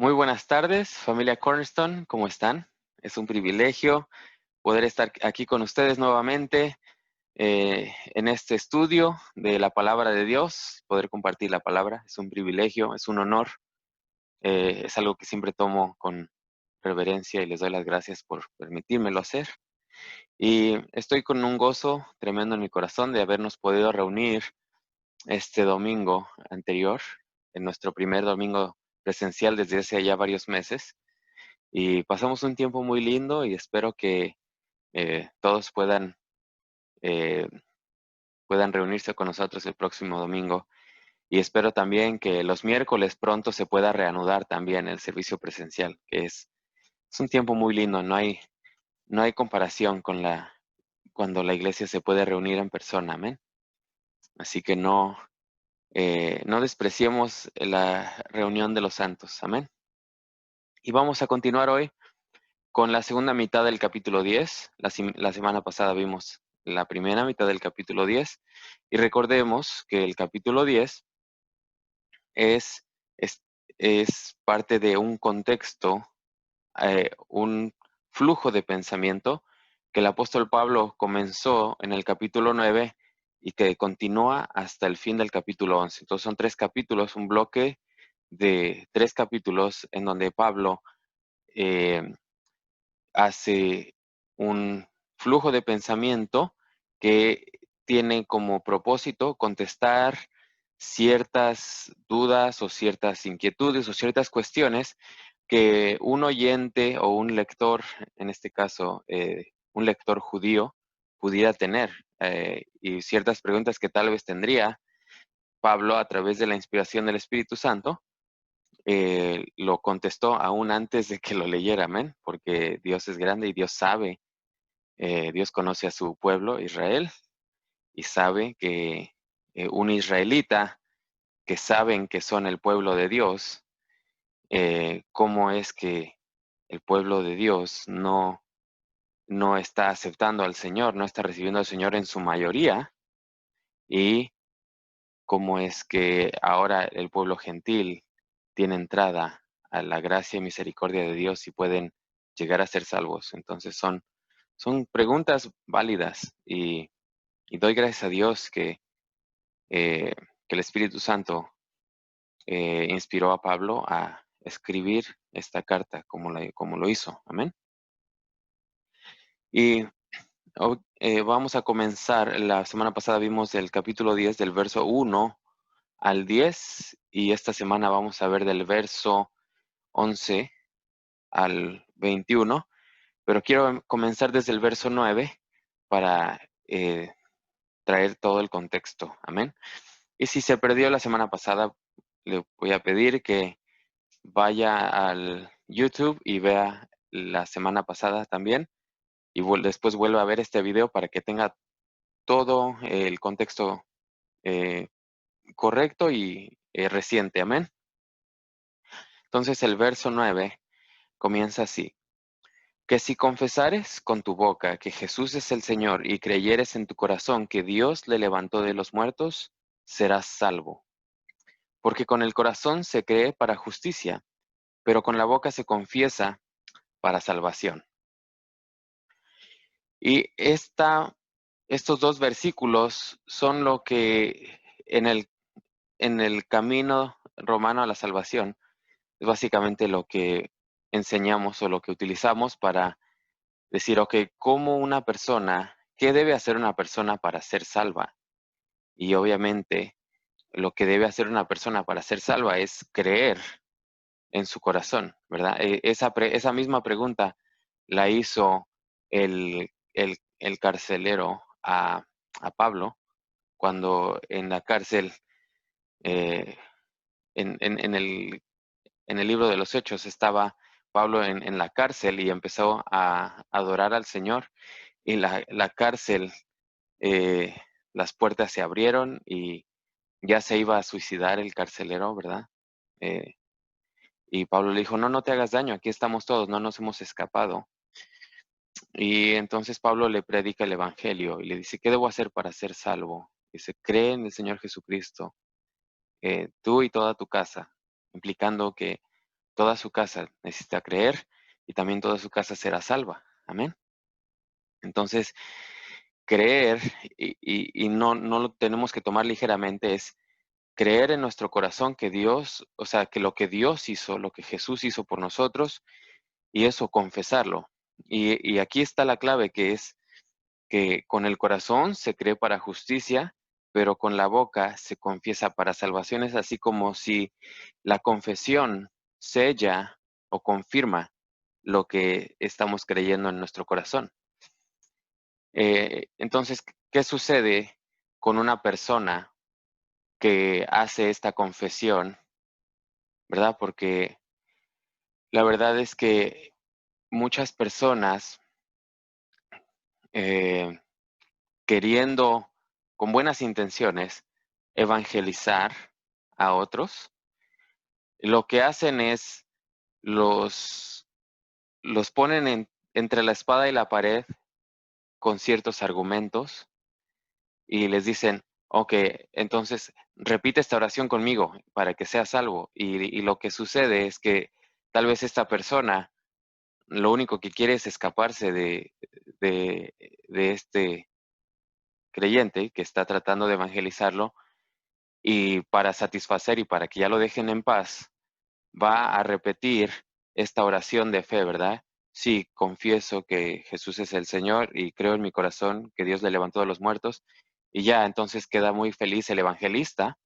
Muy buenas tardes, familia Cornerstone, ¿cómo están? Es un privilegio poder estar aquí con ustedes nuevamente en este estudio de la palabra de Dios, poder compartir la palabra. Es un privilegio, es un honor, es algo que siempre tomo con reverencia y les doy las gracias por permitírmelo hacer. Y estoy con un gozo tremendo en mi corazón de habernos podido reunir este domingo anterior, en nuestro primer domingo presencial desde hace ya varios meses. Y pasamos un tiempo muy lindo y espero que todos eh, puedan reunirse con nosotros el próximo domingo. Y espero también que los miércoles pronto se pueda reanudar también el servicio presencial, que es un tiempo muy lindo. No hay comparación con cuando la iglesia se puede reunir en persona. Amén. Así que no despreciemos la reunión de los santos. Amén. Y vamos a continuar hoy con la segunda mitad del capítulo 10. La semana pasada vimos la primera mitad del capítulo 10 y recordemos que el capítulo 10 es, es, es parte de un contexto, un flujo de pensamiento que el apóstol Pablo comenzó en el capítulo 9 y que continúa hasta el fin del capítulo 11. Entonces son 3 capítulos, un bloque de 3 capítulos en donde Pablo eh, hace un flujo de pensamiento que tiene como propósito contestar ciertas dudas o ciertas inquietudes o ciertas cuestiones que un oyente o un lector, en este caso un lector judío, pudiera tener, y ciertas preguntas que tal vez tendría Pablo a través de la inspiración del Espíritu Santo. Lo contestó aún antes de que lo leyera, amén, porque Dios es grande y Dios sabe, Dios conoce a su pueblo, Israel, y sabe que un israelita que saben que son el pueblo de Dios, cómo es que el pueblo de Dios no está aceptando al Señor, no está recibiendo al Señor en su mayoría, y cómo es que ahora el pueblo gentil tiene entrada a la gracia y misericordia de Dios y pueden llegar a ser salvos. Entonces son preguntas válidas y doy gracias a Dios eh, que el Espíritu Santo inspiró a Pablo a escribir esta carta como lo hizo. Amén. Y vamos a comenzar. La semana pasada vimos el capítulo 10 del verso 1 al 10 y esta semana vamos a ver del verso 11 al 21, pero quiero comenzar desde el verso 9 para traer todo el contexto. Amén. Y si se perdió la semana pasada, le voy a pedir que vaya al YouTube y vea la semana pasada también y después vuelva a ver este video para que tenga todo el contexto eh, correcto y reciente. Amén. Entonces el verso 9 comienza así. Que si confesares con tu boca que Jesús es el Señor y creyeres en tu corazón que Dios le levantó de los muertos, serás salvo. Porque con el corazón se cree para justicia, pero con la boca se confiesa para salvación. Y estos 2 versículos son lo que en el camino romano a la salvación es básicamente lo que enseñamos o lo que utilizamos para decir, ok, ¿qué debe hacer una persona para ser salva? Y obviamente lo que debe hacer una persona para ser salva es creer en su corazón, ¿verdad? Esa misma pregunta la hizo el carcelero a Pablo cuando en la cárcel, eh, en el libro de los Hechos, estaba Pablo en la cárcel y empezó a adorar al Señor y la cárcel, eh, las puertas se abrieron y ya se iba a suicidar el carcelero, ¿verdad? Eh, y Pablo le dijo, no, no te hagas daño, aquí estamos todos, no nos hemos escapado. Y entonces Pablo le predica el Evangelio y le dice, ¿qué debo hacer para ser salvo? Dice, cree en el Señor Jesucristo, tú y toda tu casa, implicando que toda su casa necesita creer y también toda su casa será salva. Amén. Entonces, creer, y no lo tenemos que tomar ligeramente, es creer en nuestro corazón que Dios, o sea, que lo que Dios hizo, lo que Jesús hizo por nosotros, y eso confesarlo. Y aquí está la clave, que es que con el corazón se cree para justicia, pero con la boca se confiesa para salvación. Es así como si la confesión sella o confirma lo que estamos creyendo en nuestro corazón. Entonces, ¿qué sucede con una persona que hace esta confesión, verdad? Porque la verdad es que muchas personas eh, queriendo, con buenas intenciones, evangelizar a otros, lo que hacen es los, los ponen entre la espada y la pared con ciertos argumentos y les dicen, ok, entonces repite esta oración conmigo para que seas salvo. Y lo que sucede es que tal vez esta persona lo único que quiere es escaparse de, de este creyente que está tratando de evangelizarlo, y para satisfacer y para que ya lo dejen en paz, va a repetir esta oración de fe, ¿verdad? Sí, confieso que Jesús es el Señor y creo en mi corazón que Dios le levantó de los muertos. Y ya, entonces queda muy feliz el evangelista,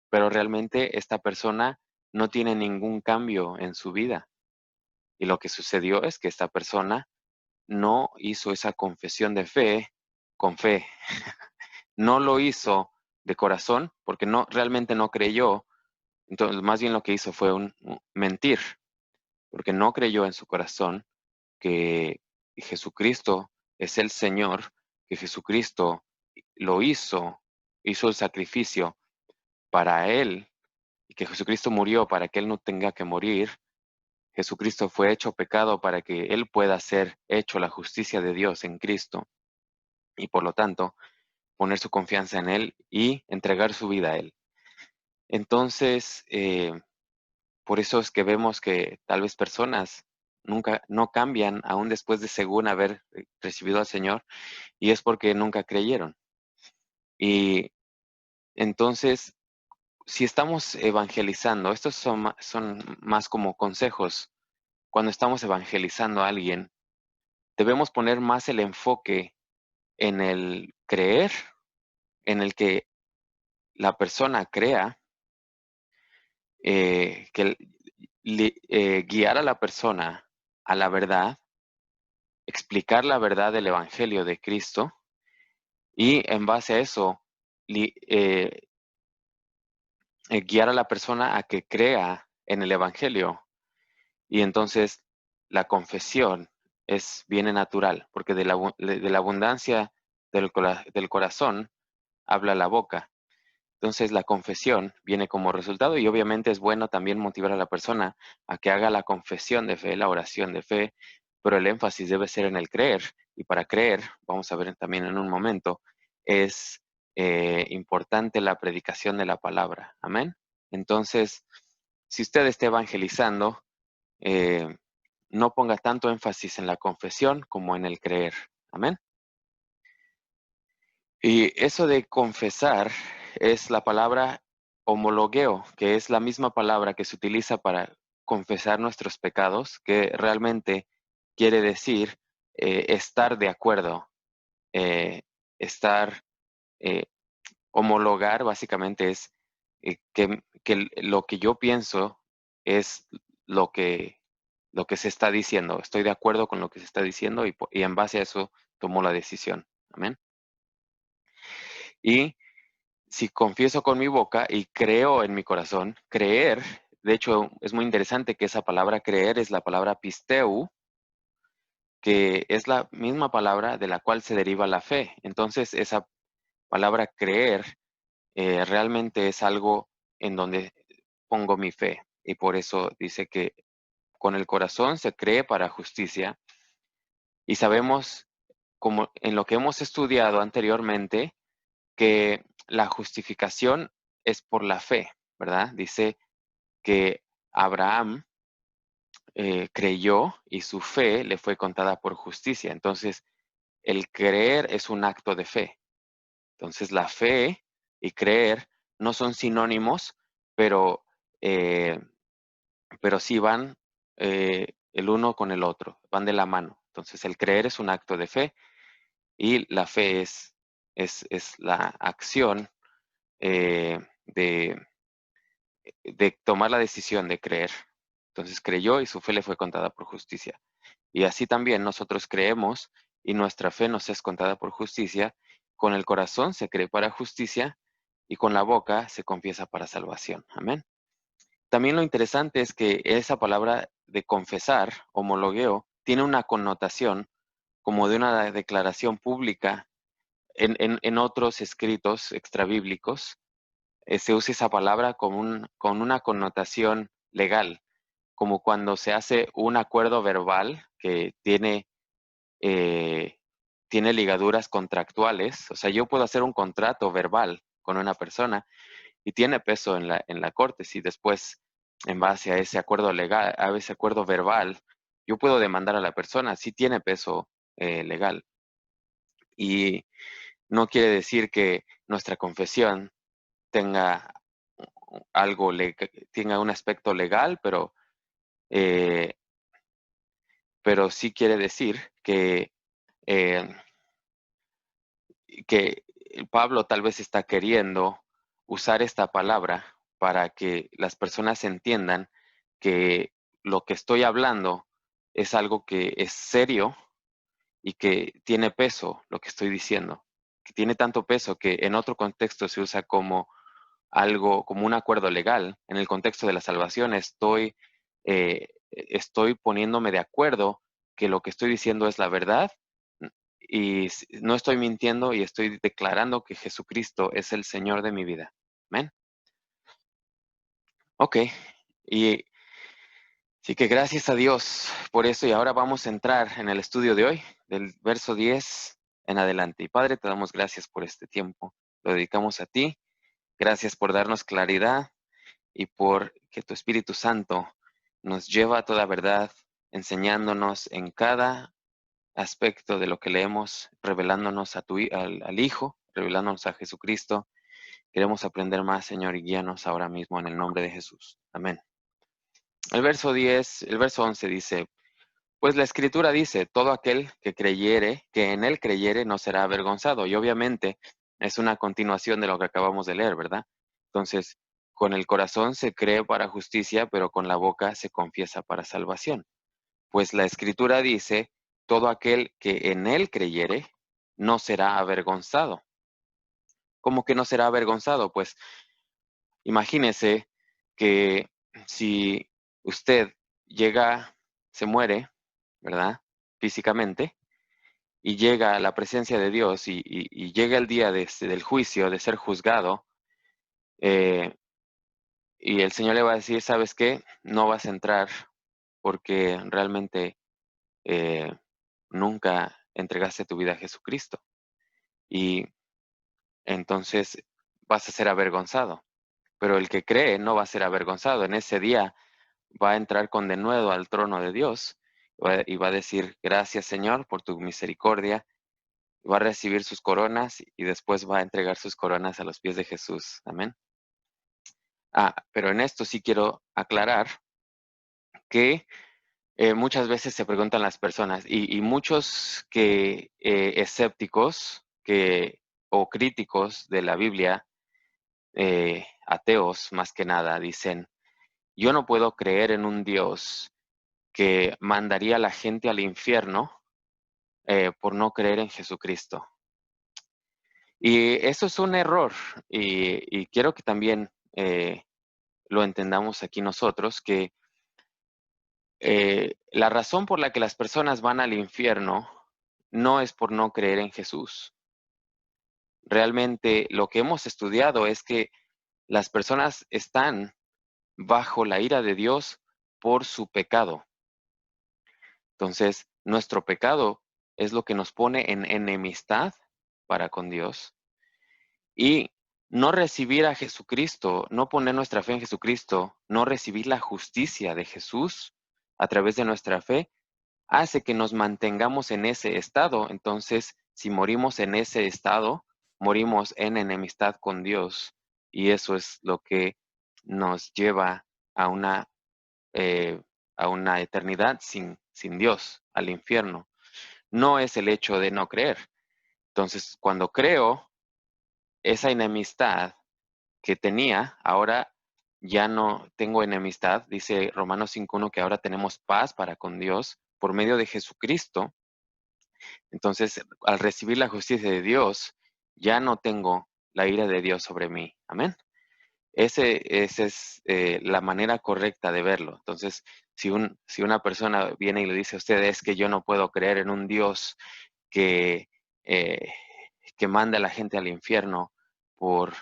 pero realmente esta persona no tiene ningún cambio en su vida. Y lo que sucedió es que esta persona no hizo esa confesión de fe con fe. No lo hizo de corazón porque realmente no creyó. Entonces, más bien lo que hizo fue mentir, porque no creyó en su corazón que Jesucristo es el Señor, que Jesucristo lo hizo el sacrificio para él, y que Jesucristo murió para que él no tenga que morir. Jesucristo fue hecho pecado para que él pueda ser hecho la justicia de Dios en Cristo, y por lo tanto poner su confianza en él y entregar su vida a él. Entonces, por eso es que vemos que tal vez personas nunca no cambian aún después de según haber recibido al Señor, y es porque nunca creyeron. Y entonces, si estamos evangelizando, estos son más como consejos. Cuando estamos evangelizando a alguien, debemos poner más el enfoque en el creer, en el que la persona crea, que guiar a la persona a la verdad, explicar la verdad del Evangelio de Cristo, y en base a eso guiar a la persona a que crea en el Evangelio. Y entonces la confesión viene natural, porque de la abundancia del corazón habla la boca. Entonces la confesión viene como resultado, y obviamente es bueno también motivar a la persona a que haga la confesión de fe, la oración de fe, pero el énfasis debe ser en el creer. Y para creer, vamos a ver también en un momento, es importante la predicación de la palabra. Amén. Entonces, si usted está evangelizando, eh, no ponga tanto énfasis en la confesión como en el creer. Amén. Y eso de confesar es la palabra homologueo, que es la misma palabra que se utiliza para confesar nuestros pecados, que realmente quiere decir estar de acuerdo, eh, estar, eh, homologar básicamente es que lo que yo pienso es lo que, lo que se está diciendo. Estoy de acuerdo con lo que se está diciendo, y en base a eso tomo la decisión. Amén. Y si confieso con mi boca y creo en mi corazón, creer, de hecho es muy interesante que esa palabra creer es la palabra pisteu, que es la misma palabra de la cual se deriva la fe. Entonces esa palabra creer realmente es algo en donde pongo mi fe, y por eso dice que con el corazón se cree para justicia, y sabemos, como en lo que hemos estudiado anteriormente, que la justificación es por la fe, ¿verdad? Dice que Abraham creyó y su fe le fue contada por justicia. Entonces, el creer es un acto de fe. Entonces, la fe y creer no son sinónimos, pero, eh, pero sí van el uno con el otro, van de la mano. Entonces, el creer es un acto de fe y la fe es la acción eh, de, de tomar la decisión de creer. Entonces creyó y su fe le fue contada por justicia. Y así también nosotros creemos y nuestra fe nos es contada por justicia. Con el corazón se cree para justicia y con la boca se confiesa para salvación. Amén. También lo interesante es que esa palabra de confesar, homologueo, tiene una connotación como de una declaración pública en otros escritos extrabíblicos. Se usa esa palabra con una connotación legal, como cuando se hace un acuerdo verbal que tiene ligaduras contractuales. O sea, yo puedo hacer un contrato verbal con una persona y tiene peso en la corte. Si después, en base a ese acuerdo legal, a ese acuerdo verbal, yo puedo demandar a la persona, sí tiene peso legal. Y no quiere decir que nuestra confesión tenga tenga un aspecto legal, eh, pero sí quiere decir eh, que Pablo tal vez está queriendo usar esta palabra para que las personas entiendan que lo que estoy hablando es algo que es serio y que tiene peso, lo que estoy diciendo, que tiene tanto peso que en otro contexto se usa como algo, como un acuerdo legal. En el contexto de la salvación estoy poniéndome de acuerdo que lo que estoy diciendo es la verdad y no estoy mintiendo y estoy declarando que Jesucristo es el Señor de mi vida. Amén. Ok. Y sí que gracias a Dios por eso y ahora vamos a entrar en el estudio de hoy, del verso 10 en adelante. Y Padre, te damos gracias por este tiempo. Lo dedicamos a ti. Gracias por darnos claridad y por que tu Espíritu Santo nos lleva a toda verdad, enseñándonos en cada aspecto de lo que leemos, revelándonos al Hijo, revelándonos a Jesucristo. Queremos aprender más, Señor, y guíanos ahora mismo en el nombre de Jesús. Amén. El verso 11 dice, pues la Escritura dice, todo aquel que creyere, que en él creyere, no será avergonzado. Y obviamente es una continuación de lo que acabamos de leer, ¿verdad? Entonces, con el corazón se cree para justicia, pero con la boca se confiesa para salvación. Pues la Escritura dice, todo aquel que en él creyere, no será avergonzado. ¿Cómo que no será avergonzado? Pues imagínese que si usted se muere, ¿verdad? Físicamente, y llega a la presencia de Dios y llega el día del juicio, de ser juzgado, eh, y el Señor le va a decir, ¿sabes qué? No vas a entrar porque realmente eh, nunca entregaste tu vida a Jesucristo. Y entonces vas a ser avergonzado. Pero el que cree no va a ser avergonzado. En ese día va a entrar con denuedo al trono de Dios y va a decir, gracias Señor por tu misericordia. Va a recibir sus coronas y después va a entregar sus coronas a los pies de Jesús. Amén. Pero en esto sí quiero aclarar que muchas veces se preguntan las personas y muchos escépticos o críticos de la Biblia, ateos más que nada, dicen, yo no puedo creer en un Dios que mandaría a la gente al infierno por no creer en Jesucristo. Y eso es un error y quiero que también lo entendamos aquí nosotros, que la razón por la que las personas van al infierno no es por no creer en Jesús. Realmente lo que hemos estudiado es que las personas están bajo la ira de Dios por su pecado. Entonces, nuestro pecado es lo que nos pone en enemistad para con Dios y no recibir a Jesucristo, no poner nuestra fe en Jesucristo, no recibir la justicia de Jesús, a través de nuestra fe, hace que nos mantengamos en ese estado. Entonces, si morimos en ese estado, morimos en enemistad con Dios. Y eso es lo que nos lleva a una, eh, a una eternidad sin Dios, al infierno. No es el hecho de no creer. Entonces, cuando creo, esa enemistad que tenía, ahora ya no tengo enemistad. Dice Romanos 5:1 que ahora tenemos paz para con Dios por medio de Jesucristo. Entonces, al recibir la justicia de Dios, ya no tengo la ira de Dios sobre mí. Amén. Esa es la manera correcta de verlo. Entonces, si una persona viene y le dice a usted, es que yo no puedo creer en un Dios que, eh, que manda a la gente al infierno por,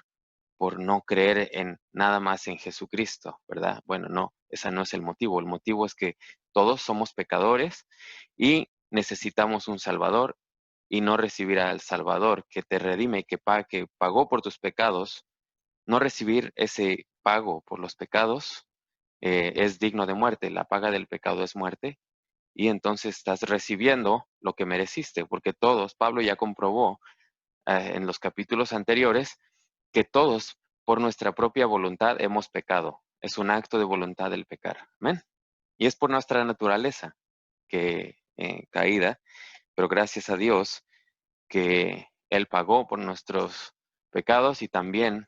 por no creer en nada más en Jesucristo, ¿verdad? Bueno, no, ese no es el motivo. El motivo es que todos somos pecadores y necesitamos un Salvador, y no recibir al Salvador que te redime y que pagó por tus pecados. No recibir ese pago por los pecados es digno de muerte. La paga del pecado es muerte. Y entonces estás recibiendo lo que mereciste, porque todos, Pablo ya comprobó en los capítulos anteriores, que todos por nuestra propia voluntad hemos pecado. Es un acto de voluntad el pecar. Amén. Y es por nuestra naturaleza que caída, pero gracias a Dios que Él pagó por nuestros pecados y también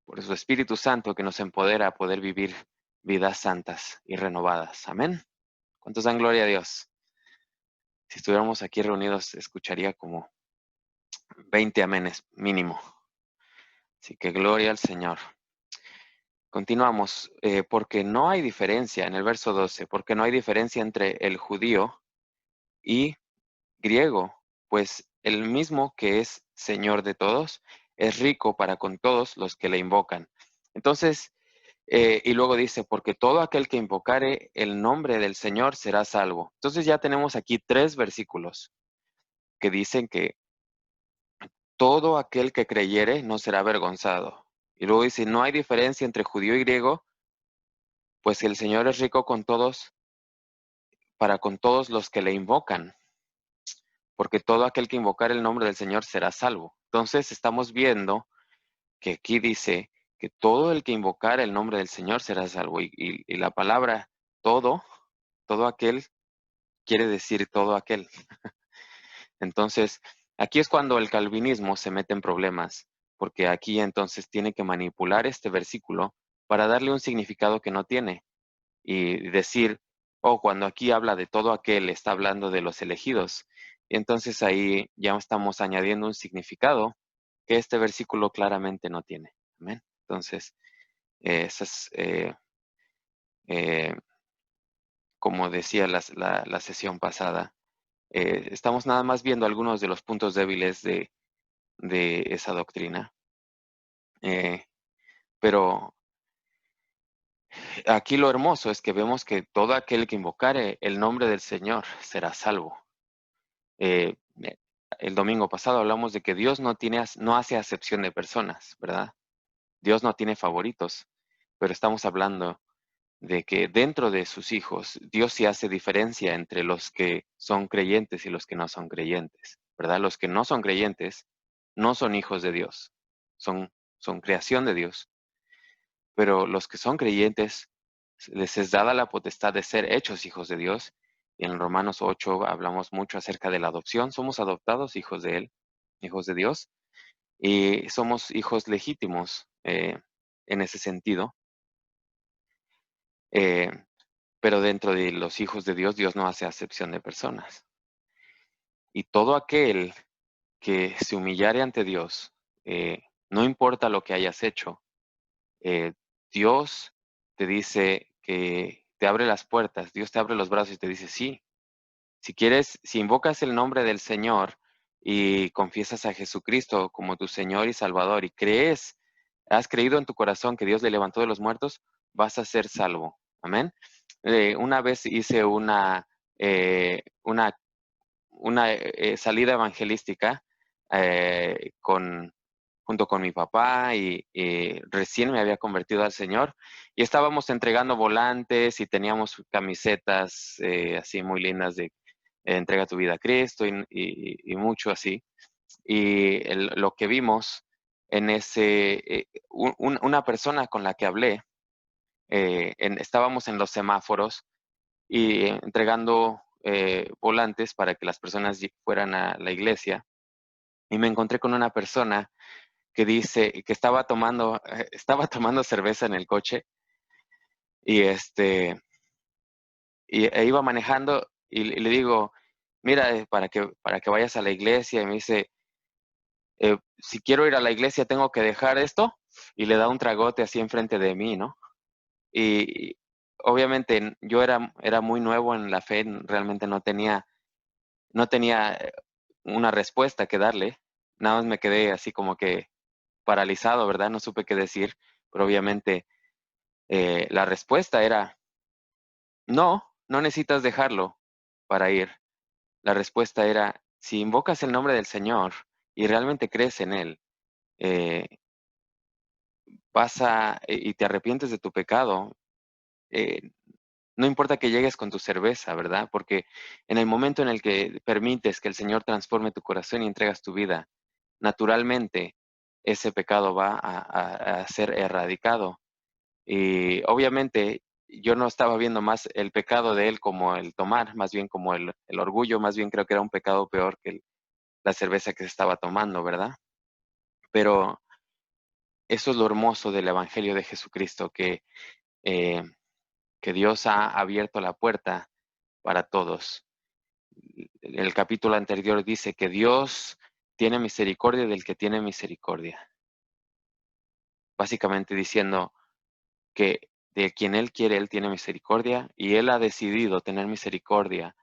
por su Espíritu Santo que nos empodera a poder vivir vidas santas y renovadas. Amén. ¿Cuántos dan gloria a Dios? Si estuviéramos aquí reunidos, escucharía como 20 amenes mínimo. Así que gloria al Señor. Continuamos, porque no hay diferencia, en el verso 12, porque no hay diferencia entre el judío y griego, pues el mismo que es Señor de todos, es rico para con todos los que le invocan. Entonces, y luego dice, porque todo aquel que invocare el nombre del Señor será salvo. Entonces ya tenemos aquí 3 versículos que dicen que todo aquel que creyere no será avergonzado. Y luego dice, no hay diferencia entre judío y griego, pues el Señor es rico con todos, para con todos los que le invocan, porque todo aquel que invocar el nombre del Señor será salvo. Entonces estamos viendo que aquí dice que todo el que invocar el nombre del Señor será salvo. Y la palabra todo aquel, quiere decir todo aquel. Entonces, aquí es cuando el calvinismo se mete en problemas, porque aquí entonces tiene que manipular este versículo para darle un significado que no tiene y decir, oh, cuando aquí habla de todo aquel, está hablando de los elegidos. Y entonces ahí ya estamos añadiendo un significado que este versículo claramente no tiene. Amén. Entonces, esa es, eh, como decía la sesión pasada, estamos nada más viendo algunos de los puntos débiles de esa doctrina. Pero aquí lo hermoso es que vemos que todo aquel que invocare el nombre del Señor será salvo. Eh, eh, el domingo pasado hablamos de que Dios no hace acepción de personas, ¿verdad? Dios no tiene favoritos, pero estamos hablando de que dentro de sus hijos, Dios sí hace diferencia entre los que son creyentes y los que no son creyentes, ¿verdad? Los que no son creyentes no son hijos de Dios, son creación de Dios, pero los que son creyentes les es dada la potestad de ser hechos hijos de Dios. Y en Romanos 8 hablamos mucho acerca de la adopción. Somos adoptados hijos de Él, hijos de Dios, y somos hijos legítimos en ese sentido. Eh, pero dentro de los hijos de Dios, Dios no hace acepción de personas. Y todo aquel que se humillare ante Dios, no importa lo que hayas hecho, eh, Dios te dice que te abre las puertas, Dios te abre los brazos y te dice, sí, si quieres, si invocas el nombre del Señor y confiesas a Jesucristo como tu Señor y Salvador y has creído en tu corazón que Dios le levantó de los muertos, vas a ser salvo. Amén. Una vez hice eh, una, una salida evangelística con junto con mi papá y recién me había convertido al Señor y estábamos entregando volantes y teníamos camisetas así muy lindas de entrega tu vida a Cristo y mucho así. Y lo que vimos en una persona con la que hablé, estábamos en los semáforos y entregando volantes para que las personas fueran a la iglesia. Y me encontré con una persona que dice que estaba tomando, estaba tomando cerveza en el coche y iba manejando y le digo, mira, para que vayas a la iglesia. Y me dice, si quiero ir a la iglesia, ¿tengo que dejar esto? Y le da un tragote así enfrente de mí, ¿no? Y obviamente yo era muy nuevo en la fe, realmente no tenía una respuesta que darle. Nada más me quedé así como que paralizado, ¿verdad? No supe qué decir, pero obviamente la respuesta era, no necesitas dejarlo para ir. La respuesta era, si invocas el nombre del Señor y realmente crees en Él, eh, y te arrepientes de tu pecado, eh, no importa que llegues con tu cerveza, ¿verdad? Porque en el momento en el que permites que el Señor transforme tu corazón y entregas tu vida, naturalmente ese pecado va a ser erradicado. Y obviamente yo no estaba viendo más el pecado de él como el tomar, más bien como el orgullo, más bien creo que era un pecado peor que la cerveza que se estaba tomando, ¿verdad? Pero eso es lo hermoso del Evangelio de Jesucristo, eh, que Dios ha abierto la puerta para todos. El capítulo anterior dice que Dios tiene misericordia del que tiene misericordia. Básicamente diciendo que de quien Él quiere, Él tiene misericordia y Él ha decidido tener misericordia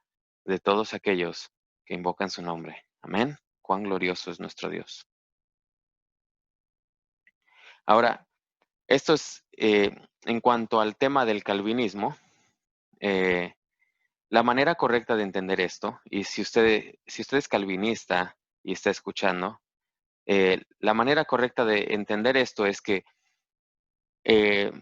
de todos aquellos que invocan su nombre. Amén. Cuán glorioso es nuestro Dios. Ahora, esto es en cuanto al tema del calvinismo. eh, la manera correcta de entender esto, y si usted es calvinista y está escuchando, la manera correcta de entender esto es que, eh,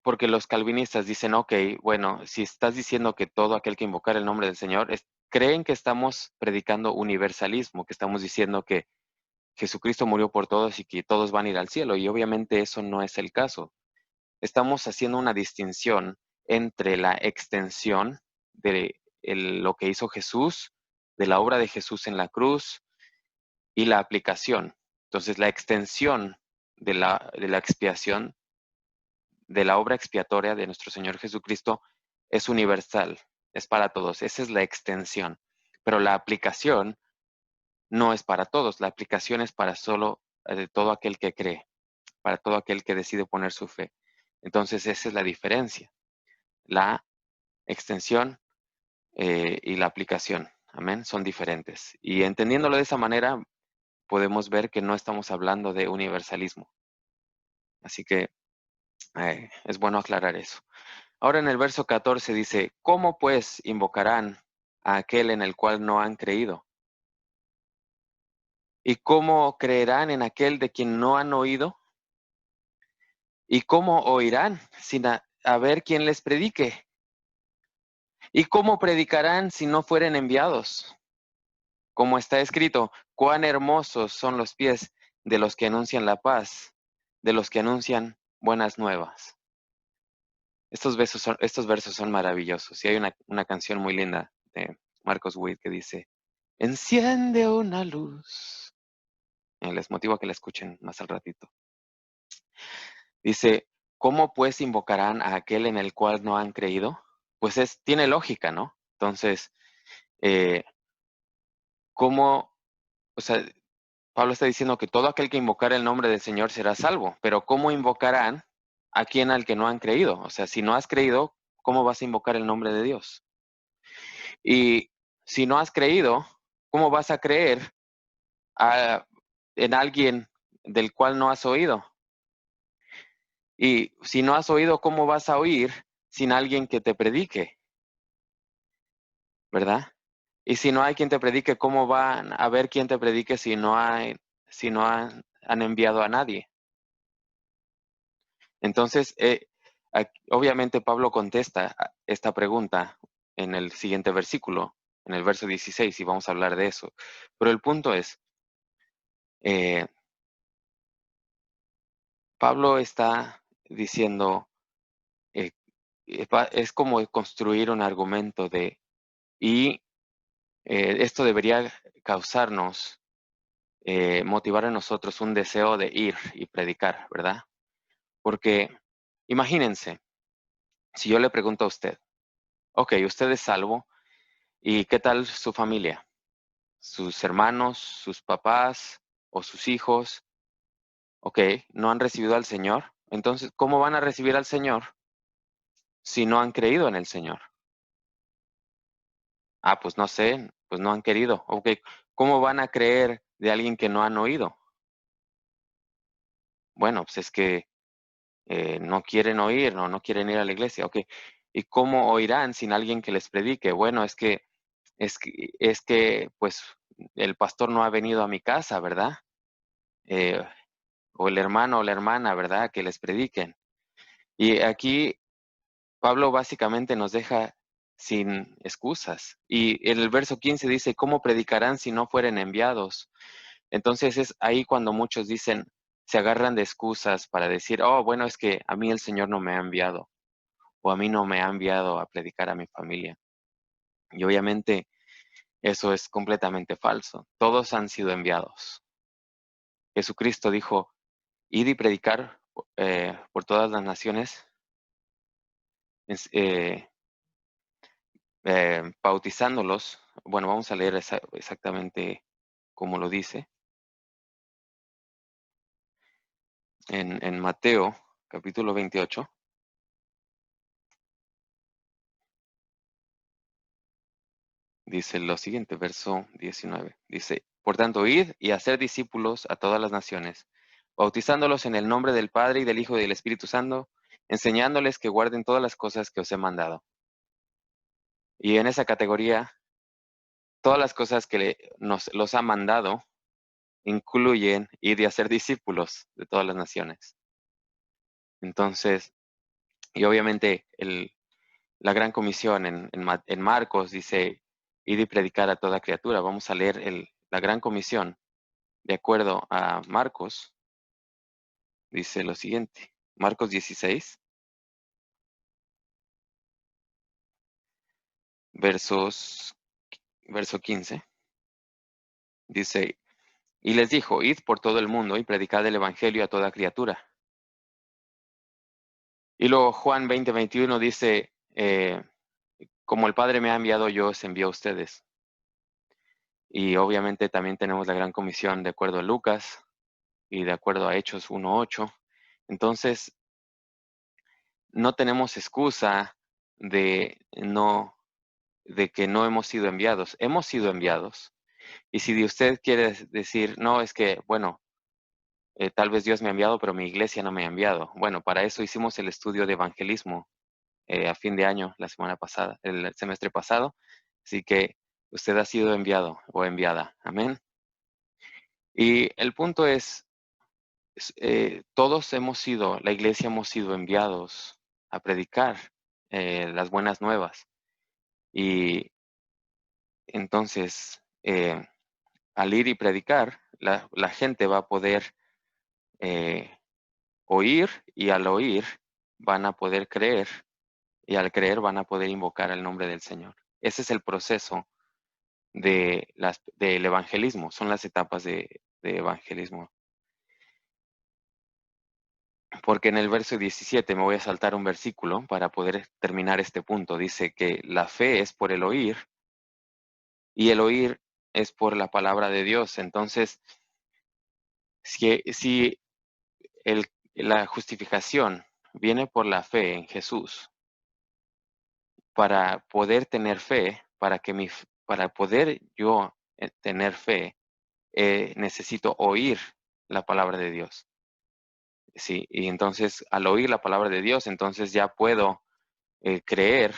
porque los calvinistas dicen, ok, bueno, si estás diciendo que todo aquel que invocar el nombre del Señor, creen que estamos predicando universalismo, que estamos diciendo que Jesucristo murió por todos y que todos van a ir al cielo, y obviamente eso no es el caso. Estamos haciendo una distinción entre la extensión de lo que hizo Jesús, de la obra de Jesús en la cruz, y la aplicación. Entonces, la extensión de la expiación, de la obra expiatoria de nuestro Señor Jesucristo, es universal, es para todos. Esa es la extensión. Pero la aplicación no es para todos. La aplicación es para solo todo aquel que cree, para todo aquel que decide poner su fe. Entonces, esa es la diferencia. La extensión y la aplicación. Amén. Son diferentes. Y entendiéndolo de esa manera, podemos ver que no estamos hablando de universalismo. Así que es bueno aclarar eso. Ahora en el verso 14 dice, ¿cómo pues invocarán a aquel en el cual no han creído? ¿Y cómo creerán en aquel de quien no han oído? ¿Y cómo oirán sin haber quien les predique? ¿Y cómo predicarán si no fueren enviados? Como está escrito, cuán hermosos son los pies de los que anuncian la paz, de los que anuncian buenas nuevas. Estos versos son maravillosos. Y hay una canción muy linda de Marcos Witt que dice, enciende una luz. Les motivo a que la escuchen más al ratito. Dice, ¿cómo pues invocarán a aquel en el cual no han creído? Pues tiene lógica, ¿no? Entonces, eh, ¿cómo? O sea, Pablo está diciendo que todo aquel que invocar el nombre del Señor será salvo, pero ¿cómo invocarán a quien al que no han creído? O sea, si no has creído, ¿cómo vas a invocar el nombre de Dios? Y si no has creído, ¿cómo vas a creer en alguien del cual no has oído? Y si no has oído, ¿cómo vas a oír sin alguien que te predique? ¿Verdad? Y si no hay quien te predique, ¿cómo va a haber quien te predique si no han enviado a nadie. Entonces, obviamente Pablo contesta esta pregunta en el siguiente versículo, en el verso 16, y vamos a hablar de eso. Pero el punto es, eh, Pablo está diciendo, eh, es como construir un argumento y esto debería causarnos, motivar en nosotros un deseo de ir y predicar, ¿verdad? Porque imagínense, si yo le pregunto a usted, ok, usted es salvo, ¿y qué tal su familia? ¿Sus hermanos, sus papás o sus hijos? Ok, ¿no han recibido al Señor? Entonces, ¿cómo van a recibir al Señor si no han creído en el Señor? Ah, pues no sé, pues no han querido. Ok, ¿cómo van a creer de alguien que no han oído? Bueno, pues es que no quieren oír, no quieren ir a la iglesia. Ok, ¿y cómo oirán sin alguien que les predique? Bueno, es que, pues, el pastor no ha venido a mi casa, ¿verdad? Eh, o el hermano o la hermana, ¿verdad? Que les prediquen. Y aquí Pablo básicamente nos deja sin excusas. Y en el verso 15 dice, ¿cómo predicarán si no fueren enviados? Entonces es ahí cuando muchos dicen, se agarran de excusas para decir, oh, bueno, es que a mí el Señor no me ha enviado, o a mí no me ha enviado a predicar a mi familia. Y obviamente eso es completamente falso. Todos han sido enviados. Jesucristo dijo, id y predicar por todas las naciones, eh, bautizándolos. Bueno, vamos a leer exactamente como lo dice en Mateo capítulo 28. Dice lo siguiente, verso 19. Dice, por tanto, id y hacer discípulos a todas las naciones, bautizándolos en el nombre del Padre y del Hijo y del Espíritu Santo, enseñándoles que guarden todas las cosas que os he mandado. Y en esa categoría, todas las cosas que nos los ha mandado incluyen ir y hacer discípulos de todas las naciones. Entonces, y obviamente la gran comisión en Marcos dice, ir y predicar a toda criatura. Vamos a leer la gran comisión. De acuerdo a Marcos, dice lo siguiente. Marcos 16, verso 15, dice, y les dijo, id por todo el mundo y predicad el evangelio a toda criatura. Y luego Juan 20:21 dice, como el Padre me ha enviado, yo os envío a ustedes. Y obviamente también tenemos la gran comisión de acuerdo a Lucas y de acuerdo a Hechos 1:8. Entonces, no tenemos excusa de que no hemos sido enviados. Hemos sido enviados. Y si usted quiere decir, no, es que, bueno, tal vez Dios me ha enviado, pero mi iglesia no me ha enviado. Bueno, para eso hicimos el estudio de evangelismo a fin de año, la semana pasada, el semestre pasado. Así que usted ha sido enviado o enviada. Amén. Y el punto es, todos hemos sido, la iglesia hemos sido enviados a predicar las buenas nuevas. Y entonces, al ir y predicar, la gente va a poder eh, oír y al oír van a poder creer y al creer van a poder invocar el nombre del Señor. Ese es el proceso del evangelismo, son las etapas de evangelismo. Porque en el verso 17 me voy a saltar un versículo para poder terminar este punto. Dice que la fe es por el oír y el oír es por la palabra de Dios. Entonces, si la justificación viene por la fe en Jesús, para poder tener fe, para poder yo tener fe, necesito oír la palabra de Dios. Sí, y entonces al oír la palabra de Dios, entonces ya puedo creer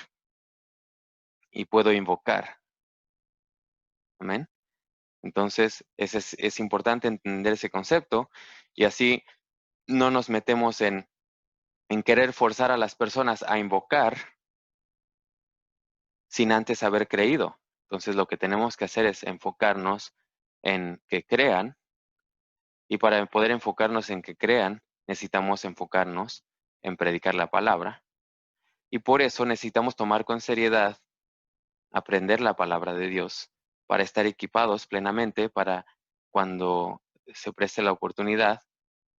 y puedo invocar. Amén. Entonces, es importante entender ese concepto Y así no nos metemos en querer forzar a las personas a invocar sin antes haber creído. Entonces lo que tenemos que hacer es enfocarnos en que crean, y para poder enfocarnos en que crean, necesitamos enfocarnos en predicar la palabra, y por eso necesitamos tomar con seriedad, aprender la palabra de Dios, para estar equipados plenamente para cuando se preste la oportunidad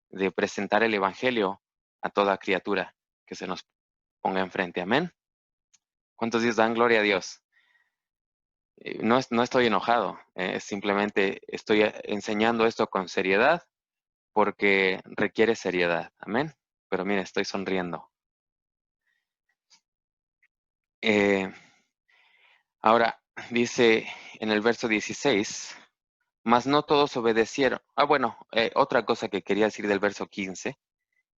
de presentar el Evangelio a toda criatura que se nos ponga enfrente. Amén. ¿Cuántos días dan gloria a Dios? No estoy enojado, simplemente estoy enseñando esto con seriedad porque requiere seriedad. Amén. Pero mire, estoy sonriendo. Ahora, dice en el verso 16, mas no todos obedecieron. Bueno, otra cosa que quería decir del verso 15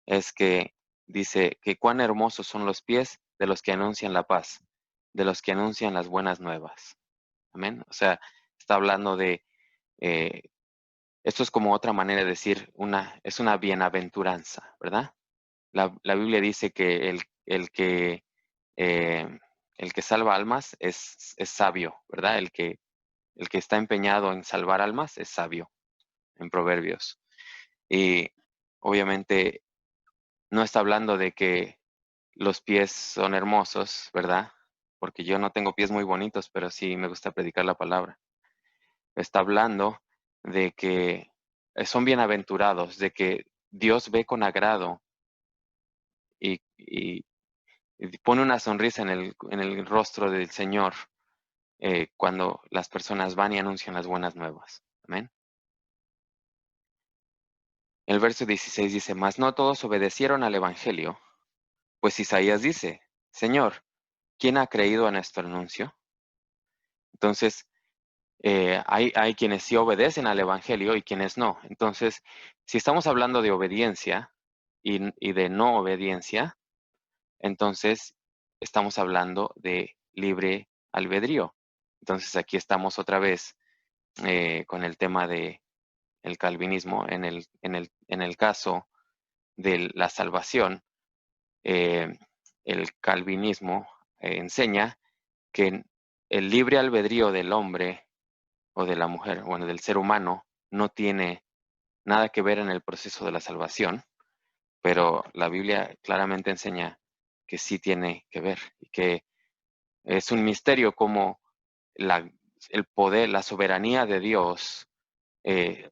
es que dice que cuán hermosos son los pies de los que anuncian la paz, de los que anuncian las buenas nuevas. Amén. O sea, está hablando de, eh, esto es como otra manera de decir, es una bienaventuranza, ¿verdad? La Biblia dice que eh, el que salva almas es sabio, ¿verdad? El que está empeñado en salvar almas es sabio, en Proverbios. Y obviamente no está hablando de que los pies son hermosos, ¿verdad? Porque yo no tengo pies muy bonitos, pero sí me gusta predicar la palabra. Está hablando de que son bienaventurados, de que Dios ve con agrado y pone una sonrisa en el rostro del Señor cuando las personas van y anuncian las buenas nuevas. Amén. El verso 16 dice, mas no todos obedecieron al Evangelio, pues Isaías dice, Señor, ¿quién ha creído a nuestro anuncio? Entonces, hay quienes sí obedecen al Evangelio y quienes no. Entonces, si estamos hablando de obediencia y de no obediencia, entonces estamos hablando de libre albedrío. Entonces, aquí estamos otra vez con el tema de el calvinismo. En el caso de la salvación, eh, el calvinismo enseña que el libre albedrío del hombre o de la mujer, bueno, del ser humano, no tiene nada que ver en el proceso de la salvación, pero la Biblia claramente enseña que sí tiene que ver y que es un misterio como el poder, la soberanía de Dios eh,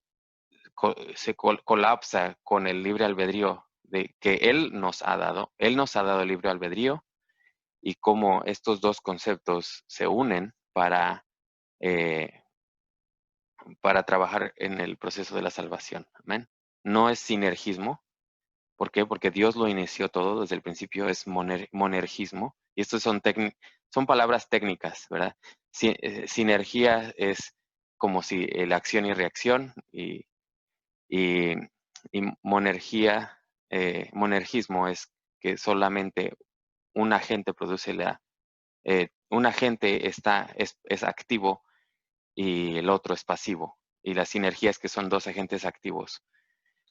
colapsa con el libre albedrío de que Él nos ha dado. Él nos ha dado el libre albedrío y cómo estos dos conceptos se unen eh, para trabajar en el proceso de la salvación. Amén. No es sinergismo. ¿Por qué? Porque Dios lo inició todo desde el principio, es monergismo. Y estos son palabras técnicas, ¿verdad? Sinergia es como si la acción y reacción, y, y monergismo es que solamente un agente produce un agente es activo y el otro es pasivo. Y la sinergia es que son dos agentes activos.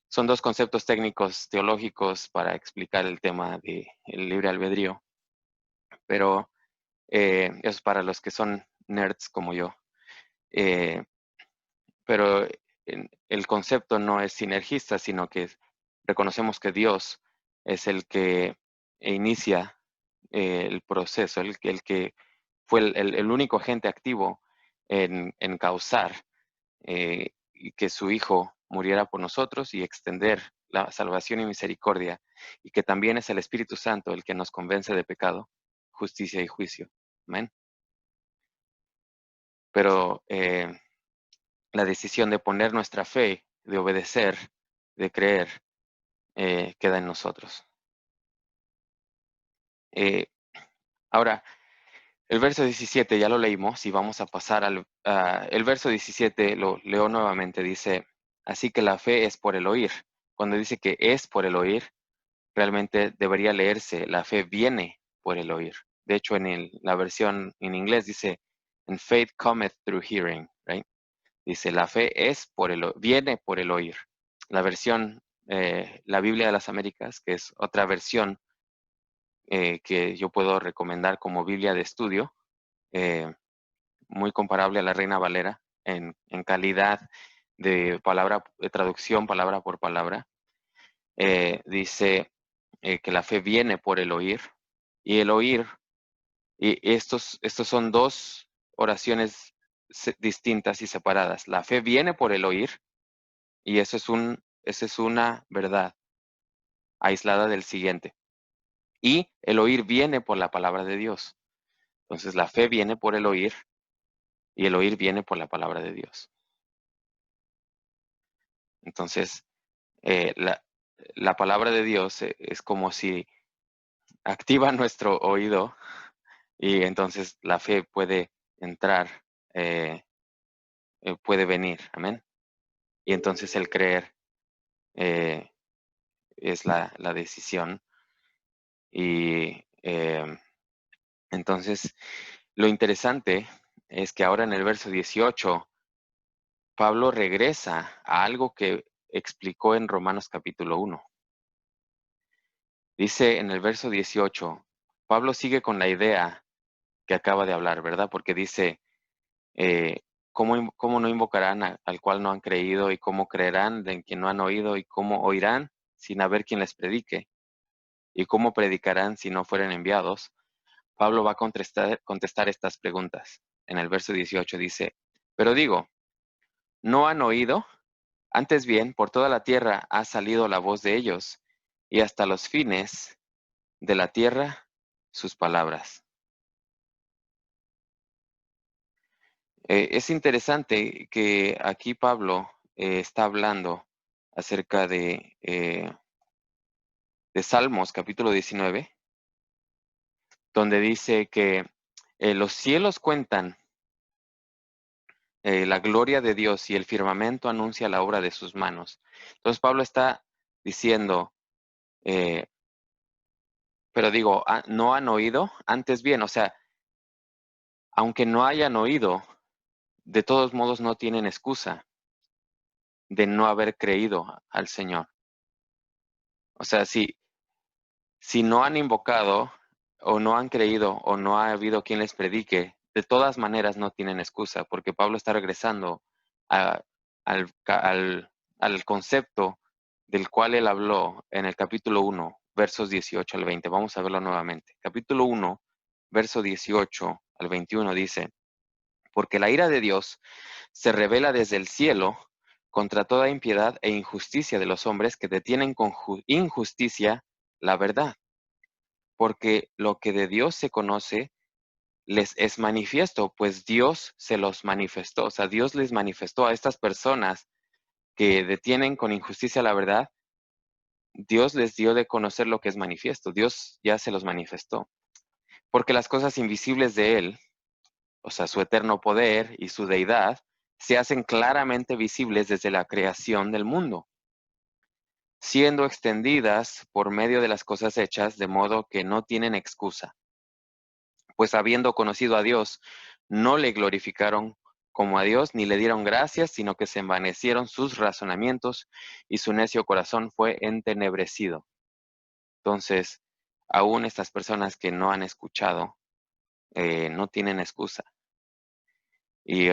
Son dos conceptos técnicos teológicos para explicar el tema del libre albedrío, pero es para los que son nerds como yo. Eh, pero el concepto no es sinergista, sino que reconocemos que Dios es el que inicia el proceso, el que fue el único agente activo en causar y que su Hijo muriera por nosotros y extender la salvación y misericordia, y que también es el Espíritu Santo el que nos convence de pecado, justicia y juicio. Amén. Pero la decisión de poner nuestra fe, de obedecer, de creer, queda en nosotros. Eh, Ahora, el verso 17 ya lo leímos y vamos a pasar el verso 17, lo leo nuevamente, dice, así que la fe es por el oír. Cuando dice que es por el oír, realmente debería leerse, la fe viene por el oír. De hecho, la versión en inglés dice, and faith cometh through hearing, right? Dice, la fe viene por el oír. la versión, la Biblia de las Américas, que es otra versión que yo puedo recomendar como Biblia de estudio, muy comparable a la Reina Valera en calidad de palabra, de traducción palabra por palabra. Dice que la fe viene por el oír, y el oír, y estos son dos oraciones distintas y separadas. La fe viene por el oír, y esa es una verdad aislada del siguiente. Y el oír viene por la palabra de Dios. Entonces la fe viene por el oír, y el oír viene por la palabra de Dios. Entonces, eh, la, la palabra de Dios es como si activa nuestro oído, y entonces la fe puede entrar, eh, puede venir, amén. Y entonces el creer eh, es la decisión. Y entonces lo interesante es que ahora en el verso 18, Pablo regresa a algo que explicó en Romanos capítulo 1. Dice en el verso 18, Pablo sigue con la idea que acaba de hablar, ¿verdad? Porque dice, ¿cómo no invocarán al cual no han creído? ¿Y cómo creerán de quien no han oído? ¿Y cómo oirán sin haber quien les predique? ¿Y cómo predicarán si no fueren enviados? Pablo va a contestar estas preguntas. En el verso 18 dice, pero digo, ¿no han oído? Antes bien, por toda la tierra ha salido la voz de ellos, y hasta los fines de la tierra sus palabras. Es interesante que aquí Pablo está hablando acerca de Salmos capítulo 19, donde dice que los cielos cuentan la gloria de Dios y el firmamento anuncia la obra de sus manos. Entonces Pablo está diciendo, eh, pero digo, ¿no han oído? Antes bien, o sea, aunque no hayan oído, de todos modos no tienen excusa de no haber creído al Señor. O sea, si no han invocado o no han creído o no ha habido quien les predique, de todas maneras no tienen excusa, porque Pablo está regresando a- al concepto del cual él habló en el capítulo 1, versos 18 al 20. Vamos a verlo nuevamente. Capítulo 1, verso 18 al 21 dice, porque la ira de Dios se revela desde el cielo contra toda impiedad e injusticia de los hombres que detienen con injusticia la verdad, porque lo que de Dios se conoce les es manifiesto, pues Dios se los manifestó. O sea, Dios les manifestó a estas personas que detienen con injusticia la verdad. Dios les dio de conocer lo que es manifiesto. Dios ya se los manifestó. Porque las cosas invisibles de Él, o sea, su eterno poder y su deidad, se hacen claramente visibles desde la creación del mundo, siendo extendidas por medio de las cosas hechas, de modo que no tienen excusa. Pues habiendo conocido a Dios, no le glorificaron como a Dios, ni le dieron gracias, sino que se envanecieron sus razonamientos y su necio corazón fue entenebrecido. Entonces, aún estas personas que no han escuchado, no tienen excusa. Y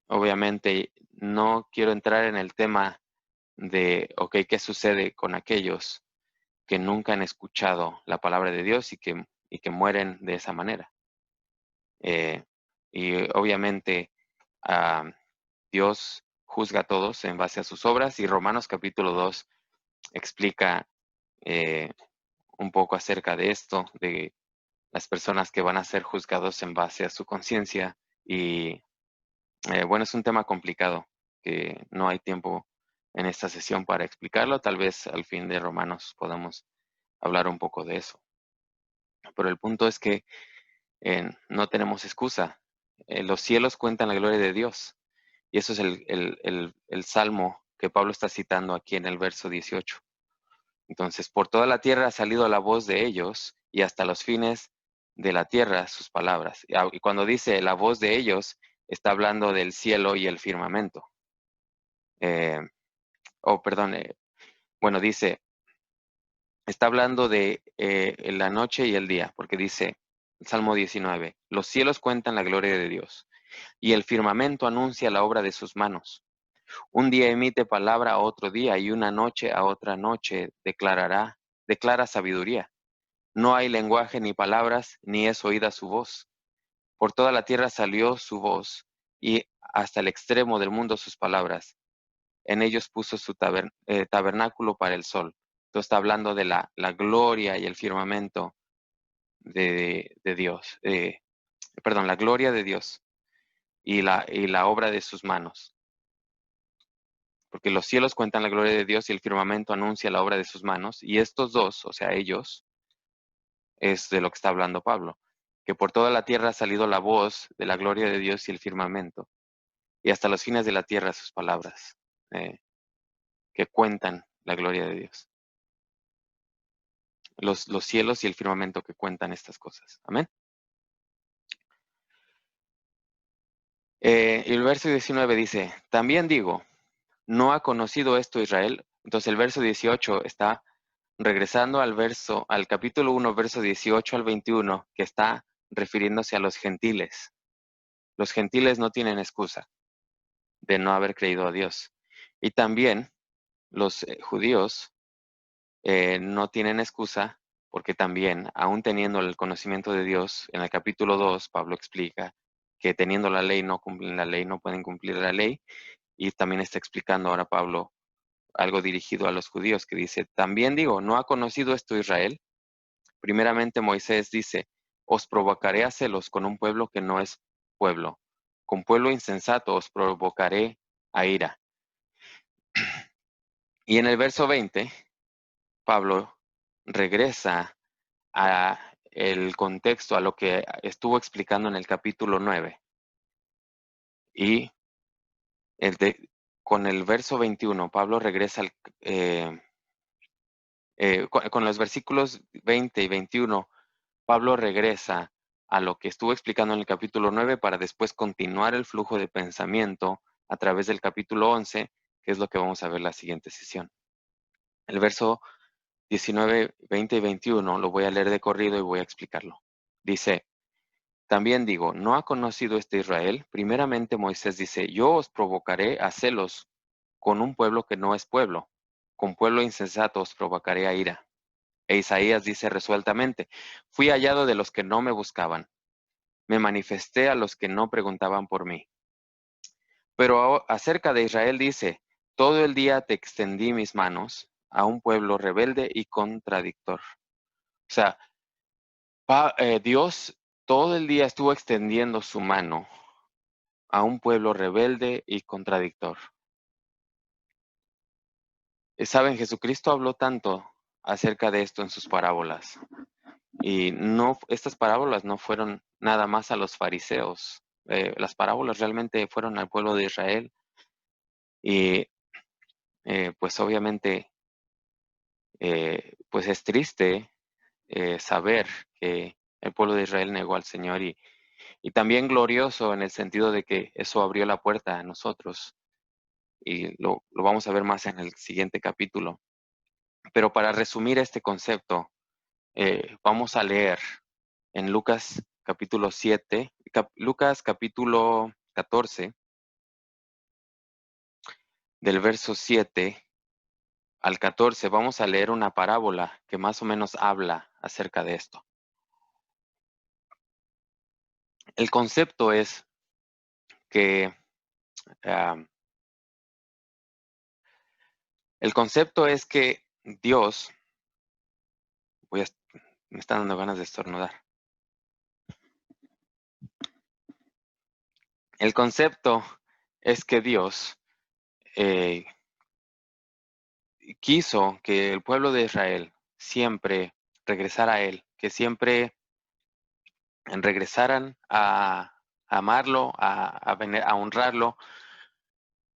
obviamente no quiero entrar en el tema de, ok, ¿qué sucede con aquellos que nunca han escuchado la palabra de Dios y que mueren de esa manera? Eh, y obviamente Dios juzga a todos en base a sus obras, y Romanos capítulo 2 explica eh, un poco acerca de esto, de las personas que van a ser juzgados en base a su conciencia. Y bueno, es un tema complicado que no hay tiempo en esta sesión para explicarlo. Tal vez al fin de Romanos podamos hablar un poco de eso. Pero el punto es que no tenemos excusa. Los cielos cuentan la gloria de Dios. Y eso es el salmo que Pablo está citando aquí en el verso 18. Entonces, por toda la tierra ha salido la voz de ellos, y hasta los fines de la tierra sus palabras. Y cuando dice la voz de ellos, está hablando del cielo y el firmamento. Eh, perdón, bueno, dice, está hablando de la noche y el día, porque dice, Salmo 19, los cielos cuentan la gloria de Dios, y el firmamento anuncia la obra de sus manos. Un día emite palabra a otro día, y una noche a otra noche declara sabiduría. No hay lenguaje ni palabras, ni es oída su voz. Por toda la tierra salió su voz, y hasta el extremo del mundo sus palabras. En ellos puso su tabernáculo para el sol. Entonces está hablando de la gloria y el firmamento de Dios. Perdón, la gloria de Dios y la obra de sus manos. Porque los cielos cuentan la gloria de Dios y el firmamento anuncia la obra de sus manos. Y estos dos, o sea, ellos, es de lo que está hablando Pablo. Que por toda la tierra ha salido la voz de la gloria de Dios y el firmamento. Y hasta los fines de la tierra sus palabras, que cuentan la gloria de Dios. Los cielos y el firmamento que cuentan estas cosas. Amén. Y el verso 19 dice, también digo, ¿no ha conocido esto Israel? Entonces el verso 18 está regresando al capítulo 1, verso 18 al 21, que está refiriéndose a los gentiles. Los gentiles no tienen excusa de no haber creído a Dios. Y también los judíos no tienen excusa porque también, aún teniendo el conocimiento de Dios, en el capítulo 2, Pablo explica que teniendo la ley no cumplen la ley, no pueden cumplir la ley. Y también está explicando ahora Pablo algo dirigido a los judíos que dice, también digo, ¿no ha conocido esto Israel? Primeramente Moisés dice, os provocaré a celos con un pueblo que no es pueblo. Con pueblo insensato os provocaré a ira. Y en el verso 20, Pablo regresa a el contexto, a lo que estuvo explicando en el capítulo 9. Y con el verso 21, Pablo regresa con los versículos 20 y 21, Pablo regresa a lo que estuvo explicando en el capítulo 9 para después continuar el flujo de pensamiento a través del capítulo 11, que es lo que vamos a ver la siguiente sesión. El verso 19, 20 y 21 lo voy a leer de corrido y voy a explicarlo. Dice, también digo, ¿no ha conocido este Israel? Primeramente Moisés dice, yo os provocaré a celos con un pueblo que no es pueblo. Con pueblo insensato os provocaré a ira. E Isaías dice resueltamente, fui hallado de los que no me buscaban. Me manifesté a los que no preguntaban por mí. Pero acerca de Israel dice, todo el día te extendí mis manos a un pueblo rebelde y contradictor. O sea, Dios todo el día estuvo extendiendo su mano a un pueblo rebelde y contradictor. Saben, Jesucristo habló tanto acerca de esto en sus parábolas. Y estas parábolas no fueron nada más a los fariseos. Las parábolas realmente fueron al pueblo de Israel. Y pues obviamente, pues es triste saber que el pueblo de Israel negó al Señor y también glorioso en el sentido de que eso abrió la puerta a nosotros. Y lo vamos a ver más en el siguiente capítulo. Pero para resumir este concepto, vamos a leer en Lucas capítulo 7, Lucas capítulo 14, del verso 7 al 14, vamos a leer una parábola que más o menos habla acerca de esto. El concepto es que ah, Dios, voy a, me están dando ganas de estornudar. El concepto es que Dios eh, quiso que el pueblo de Israel siempre regresara a Él, que siempre regresaran a amarlo, a honrarlo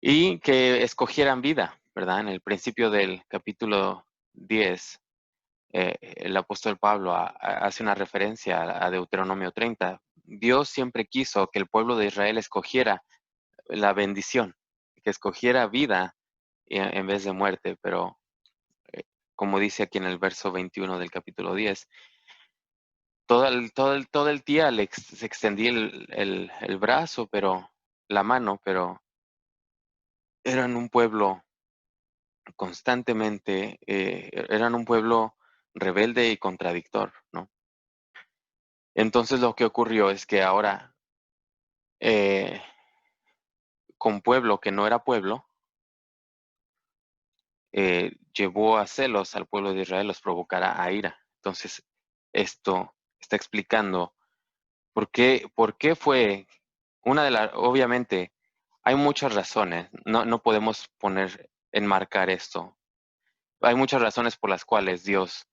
y que escogieran vida, ¿verdad? En el principio del capítulo 10, el apóstol Pablo hace una referencia a Deuteronomio 30. Dios siempre quiso que el pueblo de Israel escogiera la bendición, que escogiera vida en vez de muerte, pero como dice aquí en el verso 21 del capítulo 10, todo el día se extendía el brazo, pero la mano, pero eran un pueblo constantemente, eran un pueblo rebelde y contradictor, ¿no? Entonces lo que ocurrió es que ahora, eh, con pueblo que no era pueblo, llevó a celos al pueblo de Israel, los provocará a ira. Entonces, esto está explicando por qué fue una de las, obviamente, hay muchas razones, no podemos enmarcar esto. Hay muchas razones por las cuales Dios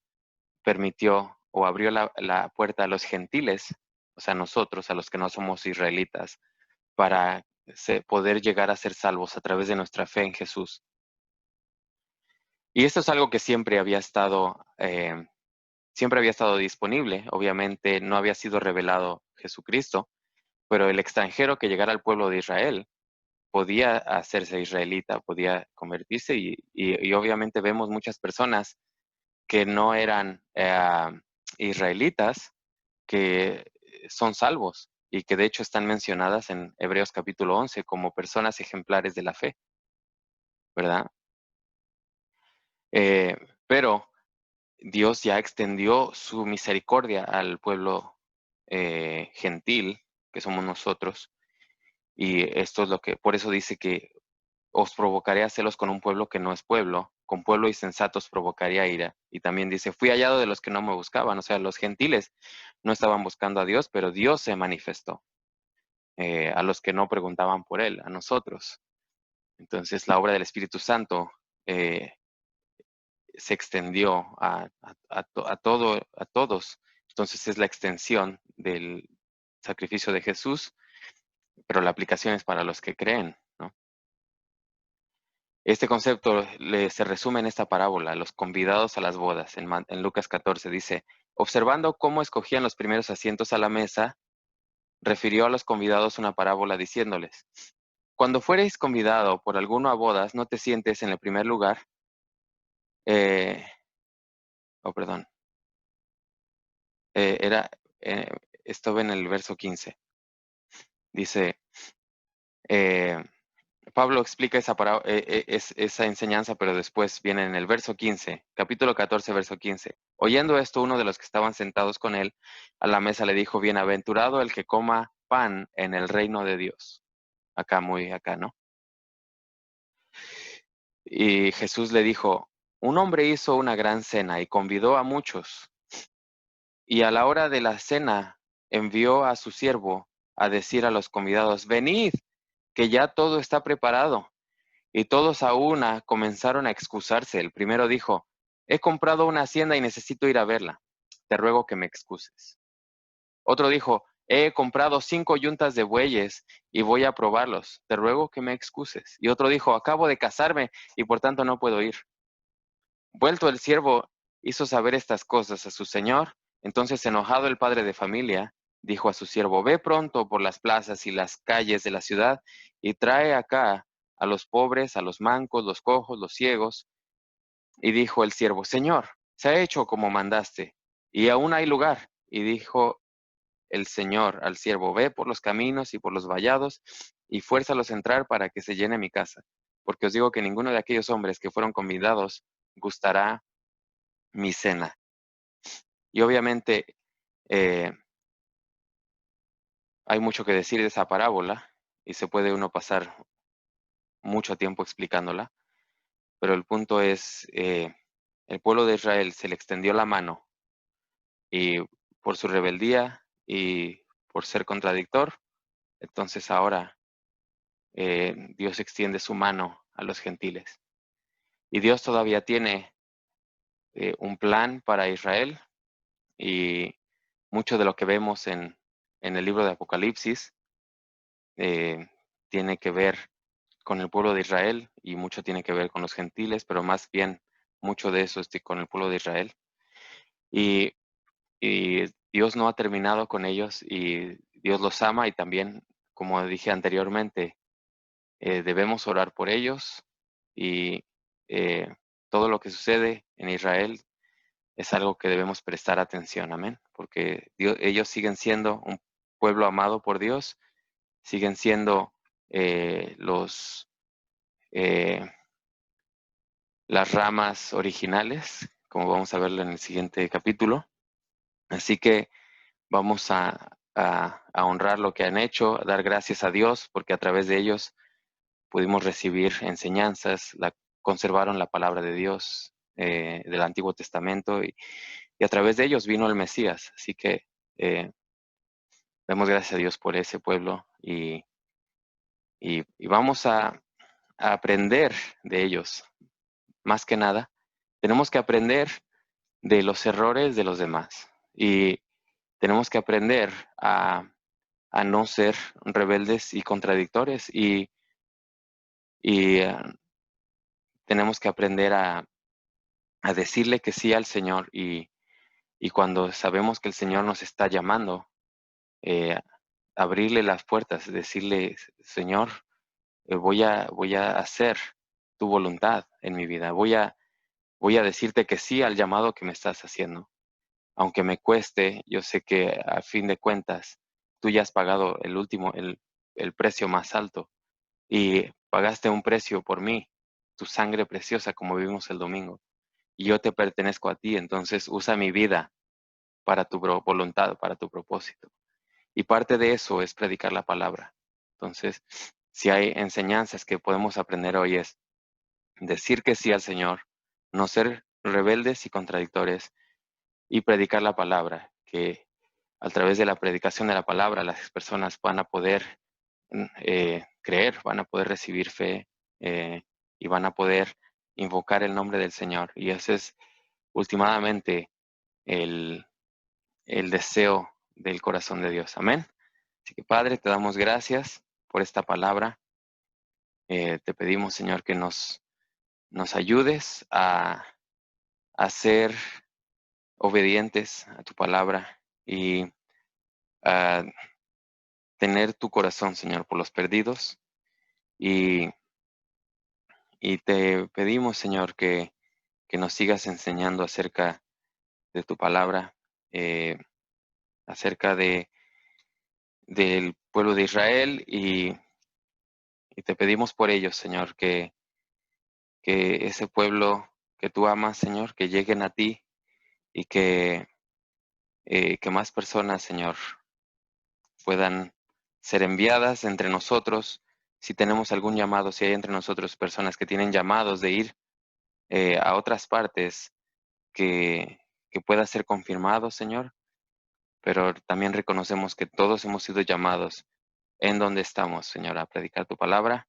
permitió o abrió la puerta a los gentiles, o sea, nosotros, a los que no somos israelitas, para poder llegar a ser salvos a través de nuestra fe en Jesús. Y esto es algo que siempre había estado disponible. Obviamente no había sido revelado Jesucristo, pero el extranjero que llegara al pueblo de Israel podía hacerse israelita, podía convertirse y obviamente vemos muchas personas que no eran israelitas, que son salvos y que de hecho están mencionadas en Hebreos capítulo 11 como personas ejemplares de la fe, ¿verdad? Eh, pero Dios ya extendió su misericordia al pueblo gentil, que somos nosotros, y esto es por eso dice que os provocaré a celos con un pueblo que no es pueblo, con pueblo insensatos provocaría ira. Y también dice, fui hallado de los que no me buscaban, o sea, los gentiles no estaban buscando a Dios, pero Dios se manifestó a los que no preguntaban por Él, a nosotros. Entonces, la obra del Espíritu Santo eh, se extendió a todos. Entonces, es la extensión del sacrificio de Jesús, pero la aplicación es para los que creen, ¿no? Este concepto se resume en esta parábola, los convidados a las bodas, en Lucas 14, dice, observando cómo escogían los primeros asientos a la mesa, refirió a los convidados una parábola diciéndoles, cuando fuereis convidado por alguno a bodas, no te sientes en el primer lugar, eh, oh, perdón, eh, era, eh, estaba en el verso 15, dice, eh, Pablo explica esa enseñanza, pero después viene en el verso 15, capítulo 14, verso 15. Oyendo esto, uno de los que estaban sentados con él a la mesa le dijo, bienaventurado el que coma pan en el reino de Dios. Acá, muy acá, ¿no? Y Jesús le dijo, un hombre hizo una gran cena y convidó a muchos. Y a la hora de la cena envió a su siervo a decir a los convidados, venid, que ya todo está preparado. Y todos a una comenzaron a excusarse. El primero dijo, he comprado una hacienda y necesito ir a verla. Te ruego que me excuses. Otro dijo, he comprado 5 yuntas de bueyes y voy a probarlos. Te ruego que me excuses. Y otro dijo, acabo de casarme y por tanto no puedo ir. Vuelto el siervo hizo saber estas cosas a su señor. Entonces, enojado el padre de familia, dijo a su siervo, ve pronto por las plazas y las calles de la ciudad y trae acá a los pobres, a los mancos, los cojos, los ciegos. Y dijo el siervo, Señor, se ha hecho como mandaste, y aún hay lugar. Y dijo el Señor al siervo, ve por los caminos y por los vallados, y fuérzalos a entrar para que se llene mi casa. Porque os digo que ninguno de aquellos hombres que fueron convidados gustará mi cena. Y obviamente eh, hay mucho que decir de esa parábola, y se puede uno pasar mucho tiempo explicándola, pero el punto es, el pueblo de Israel se le extendió la mano y por su rebeldía y por ser contradictor, entonces ahora Dios extiende su mano a los gentiles. Y Dios todavía tiene un plan para Israel y mucho de lo que vemos en el libro de Apocalipsis eh, tiene que ver con el pueblo de Israel y mucho tiene que ver con los gentiles, pero más bien mucho de eso es con el pueblo de Israel. Y y Dios no ha terminado con ellos y Dios los ama y también, como dije anteriormente, debemos orar por ellos y todo lo que sucede en Israel es algo que debemos prestar atención, amén, porque ellos siguen siendo un pueblo amado por Dios, siguen siendo eh, las ramas originales, como vamos a verlo en el siguiente capítulo. Así que vamos a honrar lo que han hecho, a dar gracias a Dios, porque a través de ellos pudimos recibir enseñanzas, conservaron la palabra de Dios del Antiguo Testamento y a través de ellos vino el Mesías. Así que damos gracias a Dios por ese pueblo y vamos a aprender de ellos. Más que nada, tenemos que aprender de los errores de los demás y tenemos que aprender a no ser rebeldes y contradictores y tenemos que aprender a decirle que sí al Señor y cuando sabemos que el Señor nos está llamando, eh, abrirle las puertas, decirle, Señor, voy a hacer tu voluntad en mi vida, voy a decirte que sí al llamado que me estás haciendo. Aunque me cueste, yo sé que a fin de cuentas tú ya has pagado el precio más alto y pagaste un precio por mí, tu sangre preciosa, como vimos el domingo. Y yo te pertenezco a ti, entonces usa mi vida para tu voluntad, para tu propósito. Y parte de eso es predicar la palabra. Entonces, si hay enseñanzas que podemos aprender hoy es decir que sí al Señor, no ser rebeldes y contradictores y predicar la palabra, que a través de la predicación de la palabra las personas van a poder creer, van a poder recibir fe y van a poder invocar el nombre del Señor. Y ese es últimamente el, el deseo del corazón de Dios. Amén. Así que Padre, te damos gracias por esta palabra. Te pedimos, Señor, que nos ayudes a ser obedientes a tu palabra y a tener tu corazón, Señor, por los perdidos. Y, y te pedimos, Señor, que nos sigas enseñando acerca de tu palabra, acerca del pueblo de Israel y te pedimos por ellos, Señor, que ese pueblo que tú amas, Señor, que lleguen a ti y que más personas, Señor, puedan ser enviadas entre nosotros. Si tenemos algún llamado, si hay entre nosotros personas que tienen llamados de ir a otras partes, que pueda ser confirmado, Señor, pero también reconocemos que todos hemos sido llamados en donde estamos, Señor, a predicar tu palabra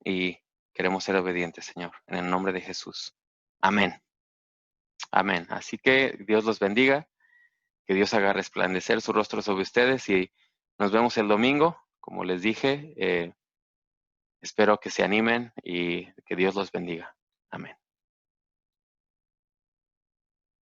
y queremos ser obedientes, Señor, en el nombre de Jesús. Amén. Amén. Así que Dios los bendiga, que Dios haga resplandecer su rostro sobre ustedes y nos vemos el domingo. Como les dije, espero que se animen y que Dios los bendiga. Amén.